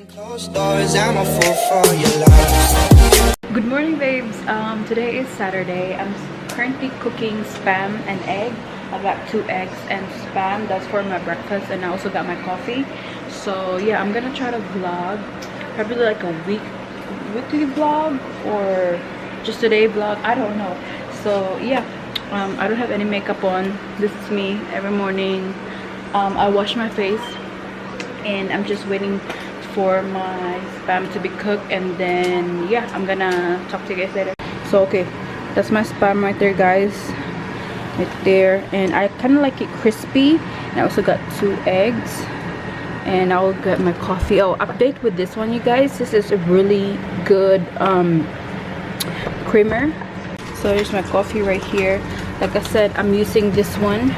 Good morning, babes. Today is Saturday. I'm currently cooking spam and egg. I got 2 eggs and spam. That's for my breakfast, and I also got my coffee. So yeah, I'm gonna try to vlog, probably like a weekly vlog or just a day vlog. I don't know. So yeah, I don't have any makeup on. This is me every morning. I wash my face, and I'm just waiting for my spam to be cooked, and then yeah, I'm gonna talk to you guys later. So okay, that's my spam right there, guys, right there, and I kind of like it crispy. And I also got 2 eggs, and I'll get my coffee. Oh, update with this one, you guys, this is a really good creamer. So here's my coffee right here. Like I said, I'm using this one,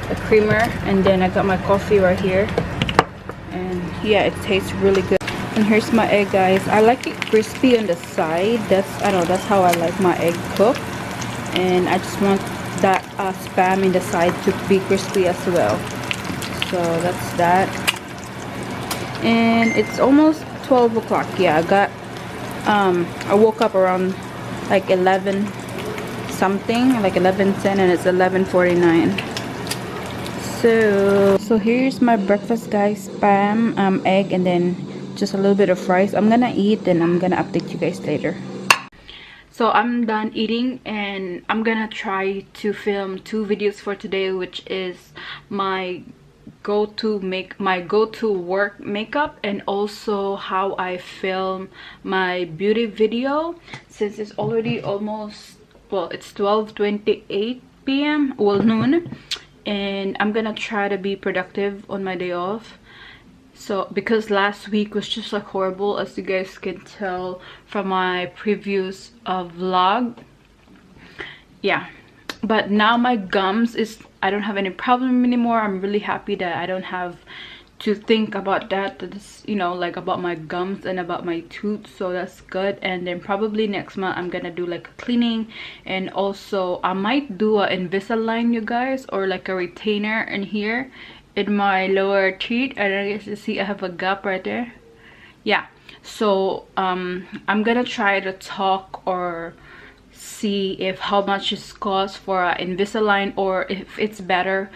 a creamer, and then I got my coffee right here. And yeah, it tastes really good. And here's my egg, guys. I like it crispy on the side. I don't know, that's how I like my egg cooked. And I just want that spam in the side to be crispy as well. So that's that. And it's almost 12 o'clock. Yeah, I woke up around like 11 something, like 11:10, and it's 11:49. So here's my breakfast, guys. Spam, egg, and then just a little bit of rice. I'm gonna eat, then I'm gonna update you guys later. So I'm done eating, and I'm gonna try to film 2 videos for today, which is my go-to work makeup, and also how I film my beauty video, since it's already almost, well, it's 12:28 p.m. well, noon. And I'm gonna try to be productive on my day off. So because last week was just like horrible, as you guys can tell from my previous vlog. Yeah, but now my gums I don't have any problem anymore. I'm really happy that I don't have to think about that, you know, like about my gums and about my tooth. So that's good. And then probably next month I'm gonna do like a cleaning, and also I might do a Invisalign, you guys, or like a retainer in here in my lower teeth. I don't know if you see I have a gap right there. Yeah, so I'm gonna try to talk or see if how much it costs for an Invisalign, or if it's better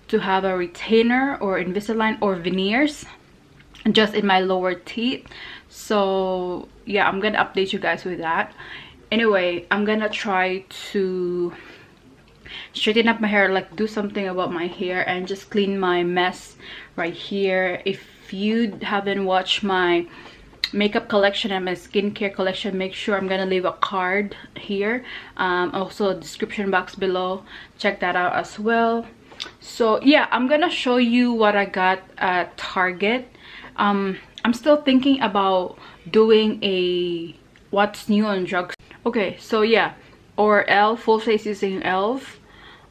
to have a retainer or Invisalign or veneers just in my lower teeth. So yeah, I'm gonna update you guys with that. Anyway, I'm gonna try to straighten up my hair, like do something about my hair, and just clean my mess right here. If you haven't watched my makeup collection and my skincare collection, make sure, I'm gonna leave a card here, also a description box below. Check that out as well. So yeah, I'm gonna show you what I got at Target. I'm still thinking about doing a what's new on drugs. Okay, so yeah, or elf, full face using elf.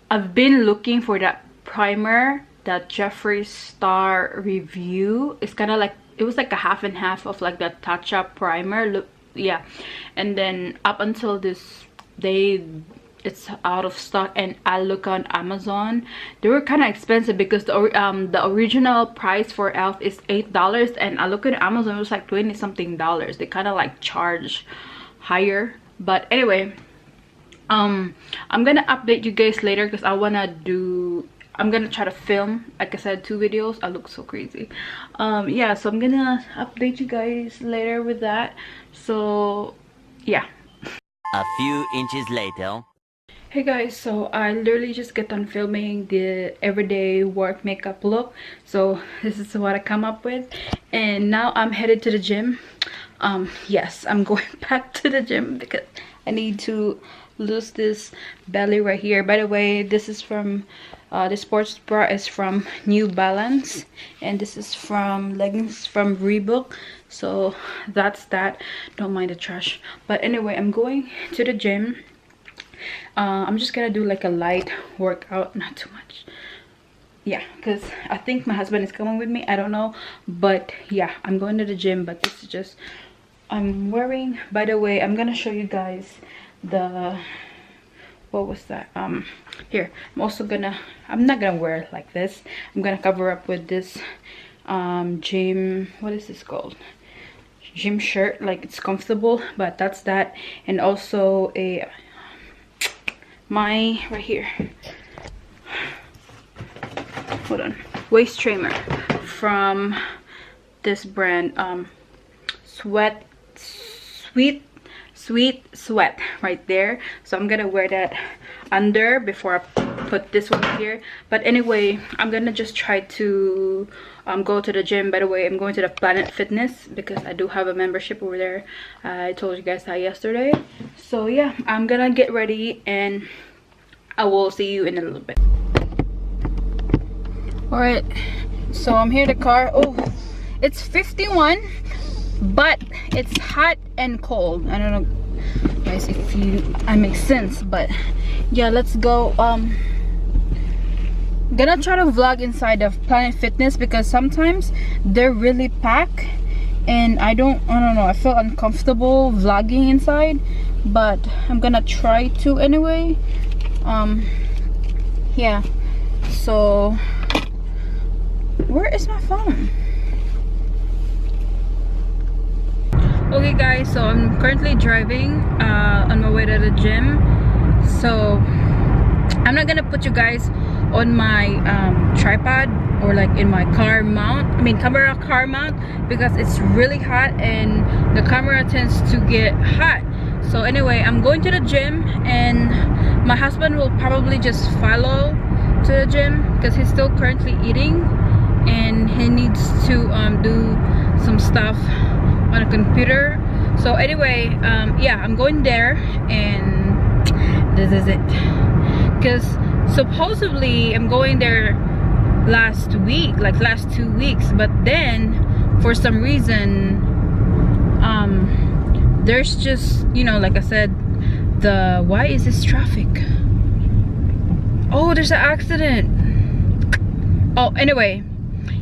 I've been looking for that primer that Jeffree Star review. It's kind of like, it was like a half and half of like the touch up primer. Look, yeah, and then up until this day it's out of stock, and I look on Amazon, they were kind of expensive because the original price for elf is $8, and I look at Amazon, it was like 20 something dollars. They kind of like charge higher. But anyway, I'm gonna update you guys later, because I'm gonna try to film, like I said, 2 videos. I look so crazy. Yeah, so I'm gonna update you guys later with that. So yeah, a few inches later. hey guys, so I literally just got done filming the everyday work makeup look. So this is what I come up with, and now I'm headed to the gym. Yes, I'm going back to the gym because I need to lose this belly right here. By the way, this is from the sports bra is from New Balance, and this is from leggings from Reebok. So that's that. Don't mind the trash. But anyway, I'm going to the gym. I'm just gonna do like a light workout, not too much. Yeah, because I think my husband is coming with me, I don't know. But yeah, I'm going to the gym. But this is just, I'm wearing, by the way, I'm gonna show you guys the, what was that, here, I'm not gonna wear it like this. I'm gonna cover up with this gym, what is this called, gym shirt, like it's comfortable, but that's that. And also a my right here, hold on, waist trimmer from this brand, Sweetsweat right there. So I'm gonna wear that under before I put this one here. But anyway, I'm gonna just try to go to the gym. By the way, I'm going to the Planet Fitness because I do have a membership over there. I told you guys that yesterday. So yeah, I'm gonna get ready and I will see you in a little bit. All right, so I'm here in the car. Oh, it's 51, but it's hot and cold. I don't know guys if I make sense, but yeah, let's go. Gonna try to vlog inside of Planet Fitness because sometimes they're really packed and I don't know, I feel uncomfortable vlogging inside, but I'm gonna try to anyway. Yeah, so where is my phone? Okay guys, so I'm currently driving on my way to the gym. So I'm not gonna put you guys on my tripod or like in my car mount, camera car mount, because it's really hot and the camera tends to get hot. So anyway, I'm going to the gym and my husband will probably just follow to the gym because he's still currently eating and he needs to do some stuff on a computer. So anyway, yeah, I'm going there and this is it, because supposedly I'm going there last week, like last 2 weeks, but then for some reason there's just, you know, like I said, why is this traffic? Oh, there's an accident. Oh, anyway,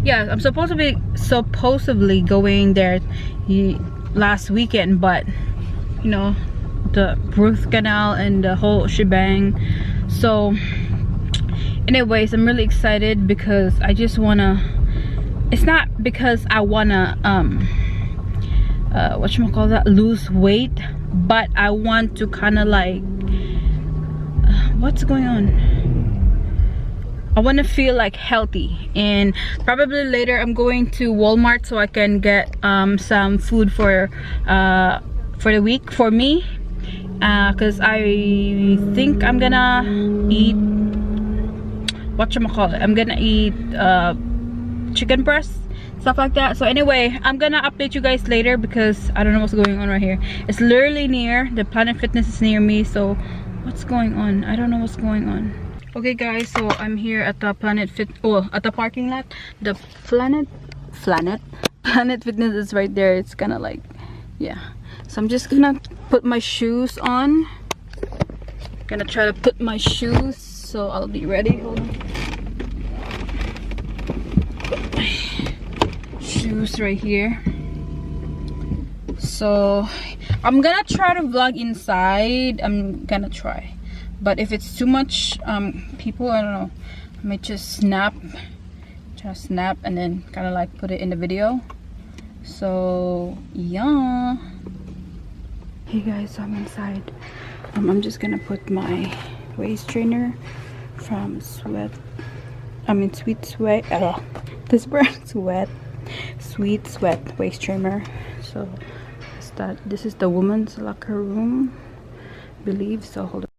yeah, I'm supposedly going there last weekend, but you know, the Ruth Canal and the whole shebang. So anyways, I'm really excited because I just wanna, it's not because I wanna whatchamacallit, lose weight, but I want to kind of like what's going on, I want to feel like healthy. And probably later I'm going to Walmart so I can get some food for the week for me, because I think I'm gonna eat whatchamacallit, I'm gonna eat chicken breast, stuff like that. So anyway, I'm gonna update you guys later because I don't know what's going on right here. It's literally near the Planet Fitness is near me, so what's going on? I don't know what's going on. Okay guys, so I'm here at the at the parking lot. The Planet Fitness is right there. It's kind of like, yeah, so I'm just gonna put my shoes on. Gonna try to put my shoes so I'll be ready. Hold on. Put my shoes right here. So I'm gonna try to vlog inside. I'm gonna try, but if it's too much people, I don't know, I might just try to snap and then kind of like put it in the video. So yeah. Hey guys, so I'm inside. I'm just gonna put my waist trainer from Sweetsweat. This brand Sweetsweat waist trimmer. So this is the woman's locker room, I believe. So hold on.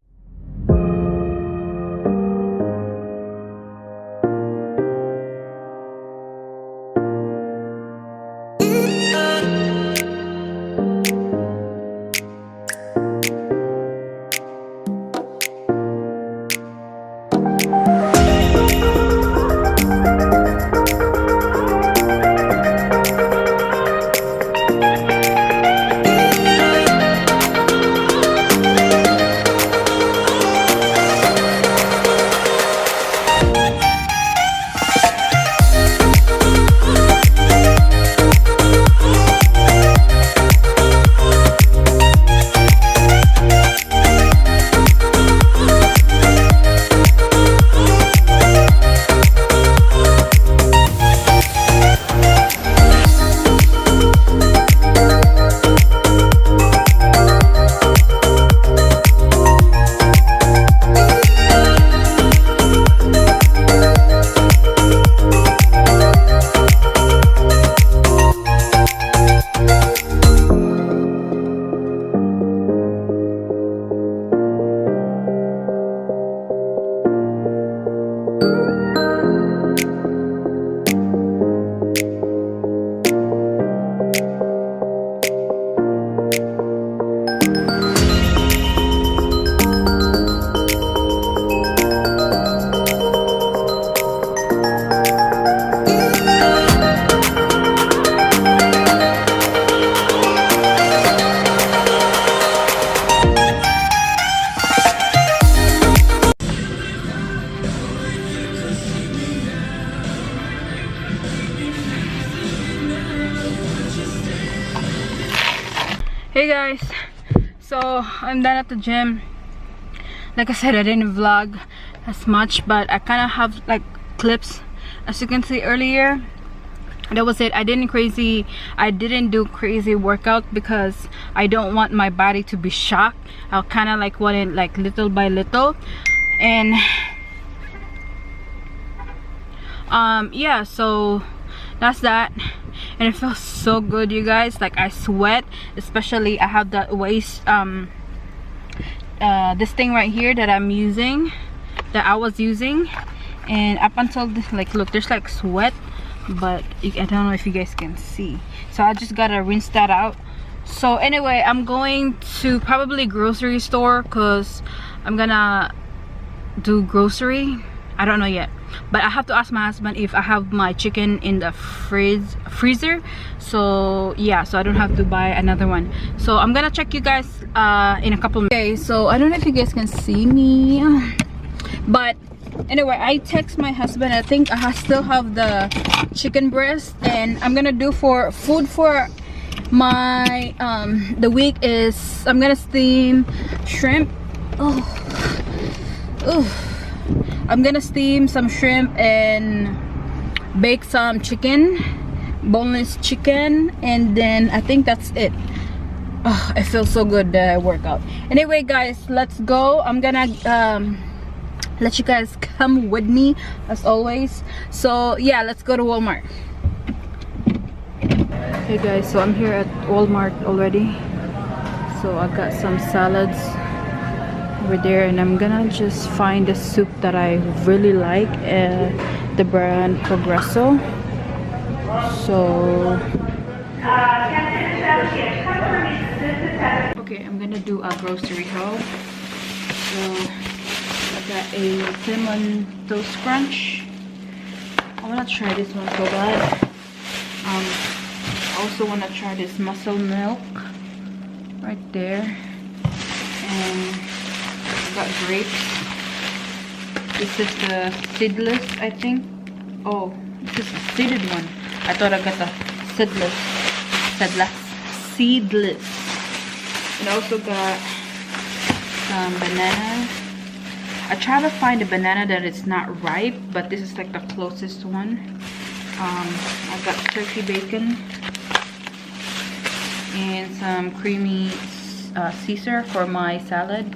Hey guys, so I'm done at the gym. Like I said, I didn't vlog as much, but I kind of have like clips, as you can see earlier. That was it. I didn't do crazy workout because I don't want my body to be shocked. I'll kind of like want it like little by little. And yeah, so that's that. And it feels so good, you guys. Like I sweat, especially I have that waist this thing right here that I was using, and up until this, like look, there's like sweat, but I don't know if you guys can see. So I just gotta rinse that out. So anyway, I'm going to probably grocery store because I'm gonna do grocery. I don't know yet, but I have to ask my husband if I have my chicken in the freezer. So yeah, so I don't have to buy another one. So I'm gonna check you guys in a couple minutes. Okay, so I don't know if you guys can see me, but anyway, I text my husband. I think I still have the chicken breast, and I'm gonna do for food for my the week is I'm gonna steam shrimp. I'm gonna steam some shrimp and bake some chicken, boneless chicken, and then I think that's it. Oh, it feels so good, the workout. Anyway guys, let's go. I'm gonna let you guys come with me as always. So yeah, let's go to Walmart. Hey guys, so I'm here at Walmart already. So I got some salads over there, and I'm gonna just find the soup that I really like, the brand Progresso. So okay, I'm gonna do a grocery haul. So I got a cinnamon toast crunch. I wanna try this one so bad. I also wanna try this muscle milk right there, and got grapes. This is the seedless, I think. Oh, this is a seeded one. I thought I got the seedless. And I also got some bananas. I try to find a banana that is not ripe, but this is like the closest one. I got turkey bacon and some creamy Caesar for my salad.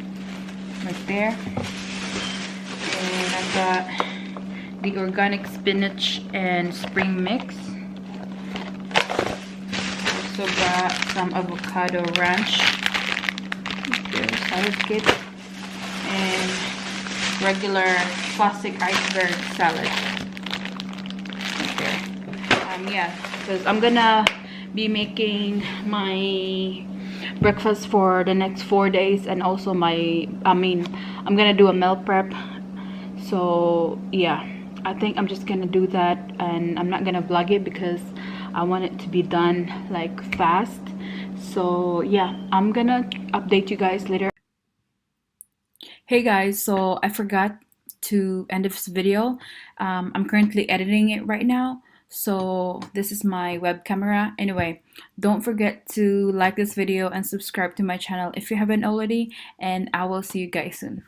Right there. And I got the organic spinach and spring mix. Also got some avocado ranch. There's salad kit. And regular classic iceberg salad. Right there. Yeah, because I'm gonna be making my breakfast for the next 4 days, and also I'm gonna do a meal prep. So yeah, I think I'm just gonna do that, and I'm not gonna vlog it because I want it to be done like fast. So yeah, I'm gonna update you guys later. Hey guys, so I forgot to end this video. I'm currently editing it right now. So this is my web camera. Anyway, don't forget to like this video and subscribe to my channel if you haven't already, and I will see you guys soon.